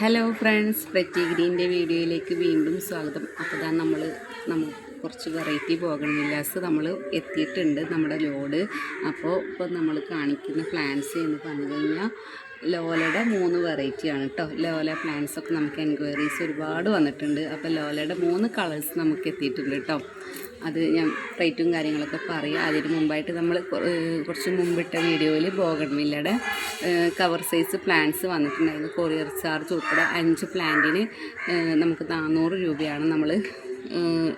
Hello friends, pretty ഗ്രീൻ്റെ വീഡിയോയിലേക്ക് വീണ്ടും സ്വാഗതം. അപ്പോൾ ഇതാ നമ്മൾ കുറച്ച് വെറൈറ്റി ബോഗൺവില്ലാസ് നമ്മൾ എത്തിയിട്ടുണ്ട്, നമ്മുടെ ലോഡ്. ഇപ്പോൾ നമ്മൾ കാണിക്കുന്ന പ്ലാന്റ്സ് എന്ന് പറഞ്ഞു കഴിഞ്ഞാൽ ലോലയുടെ 3 വെറൈറ്റിയാണ് കേട്ടോ. ലോല പ്ലാന്റ്സൊക്കെ നമുക്ക് എൻക്വയറീസ് ഒരുപാട് വന്നിട്ടുണ്ട്. അപ്പോൾ ലോലയുടെ 3 കളേഴ്സ് നമുക്ക് എത്തിയിട്ടുണ്ട് കേട്ടോ. അത് ഞാൻ റേറ്റും കാര്യങ്ങളൊക്കെ പറയാം. അതിന് മുമ്പായിട്ട് നമ്മൾ കുറച്ച് മുമ്പിട്ട വീഡിയോയിൽ ബോഗൺവില്ലയുടെ കവർ സൈസ് പ്ലാന്റ്സ് വന്നിട്ടുണ്ടായിരുന്നു. കൊറിയർ ചാർജ് ഉൾപ്പെടെ 5 പ്ലാന്റിന് നമുക്ക് 400 രൂപയാണ് നമ്മൾ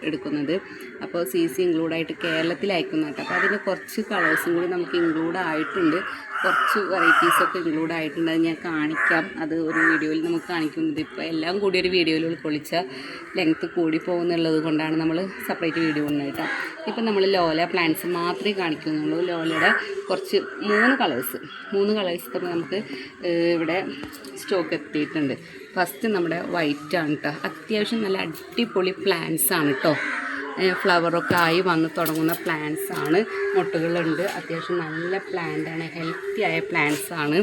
എടുക്കുന്നത്. അപ്പോൾ CC ഇൻക്ലൂഡായിട്ട് കേരളത്തിൽ അയക്കുന്ന കേട്ടോ. അപ്പോൾ അതിന് കുറച്ച് കളേഴ്സും കൂടി നമുക്ക് ഇൻക്ലൂഡ് ആയിട്ടുണ്ട്, കുറച്ച് വെറൈറ്റീസൊക്കെ ഇൻക്ലൂഡ് ആയിട്ടുണ്ട്. അത് ഞാൻ കാണിക്കാം, അത് ഒരു വീഡിയോയിൽ നമുക്ക് കാണിക്കുന്നത്. ഇപ്പോൾ എല്ലാം കൂടി ഒരു വീഡിയോയിൽ ഉൾക്കൊള്ളിച്ച ലെങ്ത്ത് കൂടി പോകുന്നുള്ളത് കൊണ്ടാണ് നമ്മൾ സെപ്പറേറ്റ് വീഡിയോ കൊണ്ടുപോയി കേട്ടോ. ഇപ്പം നമ്മൾ ലോല പ്ലാന്റ്സ് മാത്രമേ കാണിക്കുന്നുള്ളൂ. ലോലയുടെ കുറച്ച് 3 കളേഴ്സ് തന്നെ നമുക്ക് ഇവിടെ സ്റ്റോക്ക് എത്തിയിട്ടുണ്ട്. ഫസ്റ്റ് നമ്മുടെ വൈറ്റാണ് കേട്ടോ. അത്യാവശ്യം നല്ല അടിപൊളി പ്ലാന്റ്സ് ആണ് കേട്ടോ. ഫ്ലവറൊക്കെ ആയി വന്ന് തുടങ്ങുന്ന പ്ലാന്റ്സ് ആണ്. മുട്ടുകളുണ്ട്. അത്യാവശ്യം നല്ല പ്ലാന്റാണ്, ഹെൽത്തി ആയ പ്ലാന്റ്സ് ആണ്.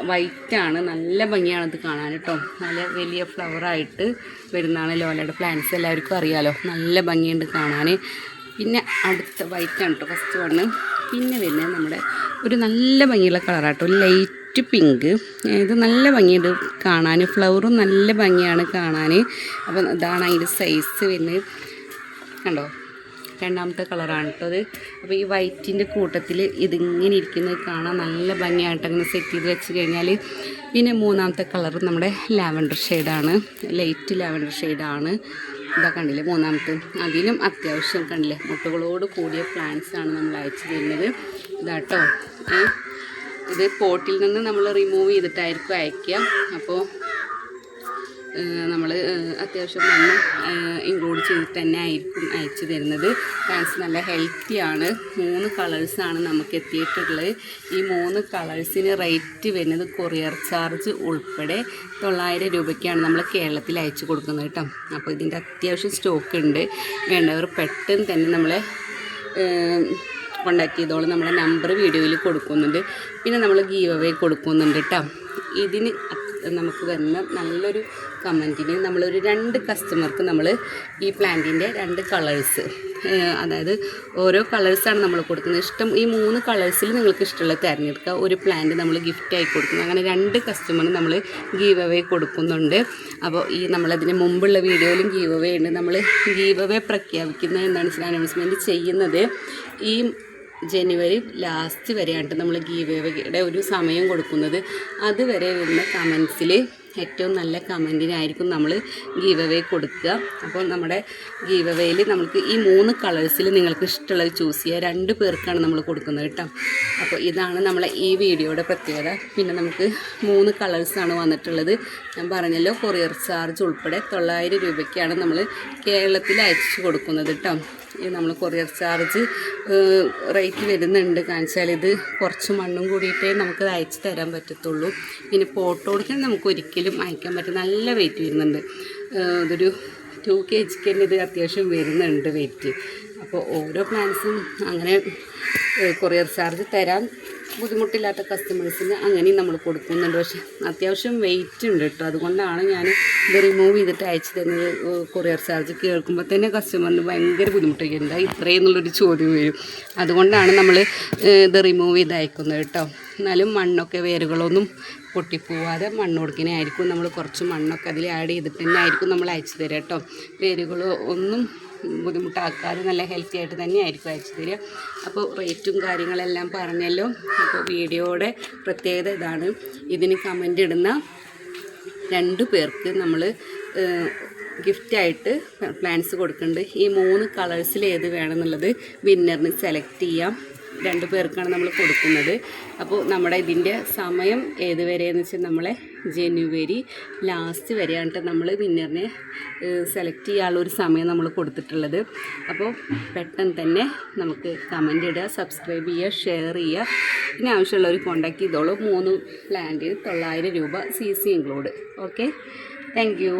വൈറ്റാണ്, നല്ല ഭംഗിയാണത് കാണാൻ കേട്ടോ. നല്ല വലിയ ഫ്ലവറായിട്ട് വരുന്നതാണ് ലോലയുടെ പ്ലാന്റ്സ്, എല്ലാവർക്കും അറിയാമല്ലോ. നല്ല ഭംഗിയുണ്ട് കാണാൻ. പിന്നെ അടുത്ത വൈറ്റാണ് കേട്ടോ ഫസ്റ്റ് വണ്ണ്. പിന്നെ വരുന്നത് നമ്മുടെ ഒരു നല്ല ഭംഗിയുള്ള കളറാട്ടോ, ലൈറ്റ് പിങ്ക്. ഇത് നല്ല ഭംഗിയുണ്ട് കാണാൻ, ഫ്ലവറും നല്ല ഭംഗിയാണ് കാണാൻ. അപ്പം ഇതാണ് അതിൻ്റെ സൈസ് വരുന്നത്, കണ്ടോ. രണ്ടാമത്തെ കളറാണ് കേട്ടോ അത്. അപ്പോൾ ഈ വൈറ്റിൻ്റെ കൂട്ടത്തിൽ ഇതിങ്ങനെ ഇരിക്കുന്നത് കാണാൻ നല്ല ഭംഗിയായിട്ട് അങ്ങനെ സെറ്റ് ചെയ്ത് വെച്ച് കഴിഞ്ഞാൽ. പിന്നെ മൂന്നാമത്തെ കളർ നമ്മുടെ ലാവൻഡർ ഷെയ്ഡാണ്, ലൈറ്റ് ലാവൻഡർ ഷെയ്ഡാണ്. ഇതാ കണ്ടില്ലേ മൂന്നാമത്തെ. അതിലും അത്യാവശ്യം കണ്ടില്ലേ മുട്ടുകളോട് കൂടിയ പ്ലാന്റ്സാണ് നമ്മൾ അയച്ചു തരുന്നത്. ഇതാട്ടോ, ഇത് പോട്ടിൽ നിന്ന് നമ്മൾ റിമൂവ് ചെയ്തിട്ടായിരിക്കും അയക്കുക. അപ്പോൾ നമ്മൾ അത്യാവശ്യം നമ്മൾ ഇൻക്ലൂഡ് ചെയ്തിട്ട് തന്നെ ആയിരിക്കും അയച്ചു തരുന്നത്. പ്ലാന്റ്സ് നല്ല ഹെൽത്തിയാണ്. 3 കളേഴ്സാണ് നമുക്ക് എത്തിയിട്ടുള്ളത്. ഈ 3 കളേഴ്സിന് റേറ്റ് വരുന്നത് കൊറിയർ ചാർജ് ഉൾപ്പെടെ 900 രൂപയ്ക്കാണ് നമ്മൾ കേരളത്തിൽ അയച്ചു കൊടുക്കുന്നത് കേട്ടോ. അപ്പോൾ ഇതിൻ്റെ അത്യാവശ്യം സ്റ്റോക്ക് ഉണ്ട്. വേണ്ടവർ പെട്ടെന്ന് തന്നെ നമ്മളെ കോണ്ടാക്ട് ചെയ്തോളൂ. നമ്മുടെ നമ്പർ വീഡിയോയിൽ കൊടുക്കുന്നുണ്ട്. പിന്നെ നമ്മൾ ഗീവ് അവേ കൊടുക്കുന്നുണ്ട് കേട്ടോ. ഇതിന് നമുക്ക് വരുന്ന നല്ലൊരു കമൻറ്റിന് നമ്മളൊരു 2 കസ്റ്റമർക്ക് നമ്മൾ ഈ പ്ലാന്റിൻ്റെ 2 കളേഴ്സ്, അതായത് ഓരോ കളേഴ്സാണ് നമ്മൾ കൊടുക്കുന്നത്. ഈ 3 കളേഴ്സിൽ നിങ്ങൾക്ക് ഇഷ്ടമുള്ളത് തിരഞ്ഞെടുക്കുക. ഒരു പ്ലാന്റ് നമ്മൾ ഗിഫ്റ്റായി കൊടുക്കുന്നു. അങ്ങനെ 2 കസ്റ്റമറിന് നമ്മൾ ഗീവ് അവേ കൊടുക്കുന്നുണ്ട്. അപ്പോൾ ഈ നമ്മളതിന് മുമ്പുള്ള വീഡിയോയിലും ഗീവ് അവേ ഉണ്ട്. നമ്മൾ ഗീവ് അവേ പ്രഖ്യാപിക്കുന്നത് എന്താണ് വെച്ചാൽ അനൗൺസ്മെൻറ്റ് ചെയ്യുന്നത് ഈ ജനുവരി ലാസ്റ്റ് വരെയാണ് നമ്മൾ ഗീവ് അവേയുടെ ഒരു സമയം കൊടുക്കുന്നത്. അതുവരെ വരുന്ന കമൻസിൽ ഏറ്റവും നല്ല കമൻറ്റിനായിരിക്കും നമ്മൾ ഗീവ് അവേ കൊടുക്കുക. അപ്പോൾ നമ്മുടെ ഗീവ് അവേയിൽ നമുക്ക് ഈ 3 കളേഴ്സിൽ നിങ്ങൾക്ക് ഇഷ്ടമുള്ളത് ചൂസ് ചെയ്യുക. 2 പേർക്കാണ് നമ്മൾ കൊടുക്കുന്നത് കേട്ടോ. അപ്പോൾ ഇതാണ് നമ്മളെ ഈ വീഡിയോയുടെ പ്രത്യേകത. പിന്നെ നമുക്ക് 3 കളേഴ്സാണ് വന്നിട്ടുള്ളത്. ഞാൻ പറഞ്ഞല്ലോ, കൊറിയർ ചാർജ് ഉൾപ്പെടെ 900 രൂപയ്ക്കാണ് നമ്മൾ കേരളത്തിൽ അയച്ചു കൊടുക്കുന്നത് കേട്ടോ. നമ്മൾ കൊറിയർ ചാർജ് റേറ്റ് വരുന്നുണ്ട്. കാണിച്ചാൽ ഇത് കുറച്ച് മണ്ണും കൂടിയിട്ടേ നമുക്കത് അയച്ചു തരാൻ പറ്റത്തുള്ളൂ. പിന്നെ ഫോട്ടോ കൊടുക്കാൻ നമുക്ക് ഒരിക്കലും അയക്കാൻ പറ്റും. നല്ല വെയിറ്റ് വരുന്നുണ്ട്. ഇതൊരു 2 kg തന്നെ ഇത് അത്യാവശ്യം വരുന്നുണ്ട് വെയിറ്റ്. അപ്പോൾ ഓരോ പ്ലാന്റ്സും അങ്ങനെ കൊറിയർ ചാർജ് തരാൻ ബുദ്ധിമുട്ടില്ലാത്ത കസ്റ്റമേഴ്സിന് അങ്ങനെയും നമ്മൾ കൊടുക്കുന്നുണ്ട്. പക്ഷേ അത്യാവശ്യം വെയിറ്റ് ഉണ്ട് കേട്ടോ. അതുകൊണ്ടാണ് ഞാൻ ഇത് റിമൂവ് ചെയ്തിട്ട് അയച്ചു തരുന്നത്. കൊറിയർ ചാർജ് കേൾക്കുമ്പോൾ തന്നെ കസ്റ്റമറിന് ഭയങ്കര ബുദ്ധിമുട്ടൊക്കെ ഉണ്ട്, ഇത്രയെന്നുള്ളൊരു ചോദ്യം വരും. അതുകൊണ്ടാണ് നമ്മൾ ഇത് റിമൂവ് ചെയ്ത് അയക്കുന്നത് കേട്ടോ. എന്നാലും മണ്ണൊക്കെ വേരുകളൊന്നും പൊട്ടിപ്പോവാതെ മണ്ണ് കൊടുക്കാനായിരിക്കും നമ്മൾ കുറച്ച് മണ്ണൊക്കെ അതിൽ ആഡ് ചെയ്തിട്ട് തന്നെ ആയിരിക്കും നമ്മൾ അയച്ചു തരിക കേട്ടോ. വേരുകളോ ഒന്നും ബുദ്ധിമുട്ടാക്കാതെ നല്ല ഹെൽത്തി ആയിട്ട് തന്നെ ആയിരിക്കും അയച്ചു തരിക. അപ്പോൾ റേറ്റും കാര്യങ്ങളെല്ലാം പറഞ്ഞല്ലോ. അപ്പോൾ വീഡിയോയുടെ പ്രത്യേകത ഇതാണ്. ഇതിന് കമൻ്റ് ഇടുന്ന 2 പേർക്ക് നമ്മൾ ഗിഫ്റ്റായിട്ട് പ്ലാന്റ്സ് കൊടുക്കുന്നുണ്ട്. ഈ 3 കളേഴ്സിൽ ഏത് വേണമെന്നുള്ളത് വിന്നറിന് സെലക്ട് ചെയ്യാം. 2 പേർക്കാണ് നമ്മൾ കൊടുക്കുന്നത്. അപ്പോൾ നമ്മുടെ ഇതിൻ്റെ സമയം ഏത് വരെയെന്ന് വെച്ചാൽ നമ്മളെ ജനുവരി ലാസ്റ്റ് വരെയാണ് നമ്മൾ വിന്നറിനെ സെലക്ട് ചെയ്യാനുള്ള ഒരു സമയം നമ്മൾ കൊടുത്തിട്ടുള്ളത്. അപ്പോൾ പെട്ടെന്ന് തന്നെ നമുക്ക് കമൻ്റ് ഇടുക, സബ്സ്ക്രൈബ് ചെയ്യുക, ഷെയർ ചെയ്യുക. പിന്നെ ആവശ്യമുള്ളവർ കോൺടാക്ട് ചെയ്തോളൂ. 3 പ്ലാന്റിന് 900 രൂപ CC include. Okay, thank you.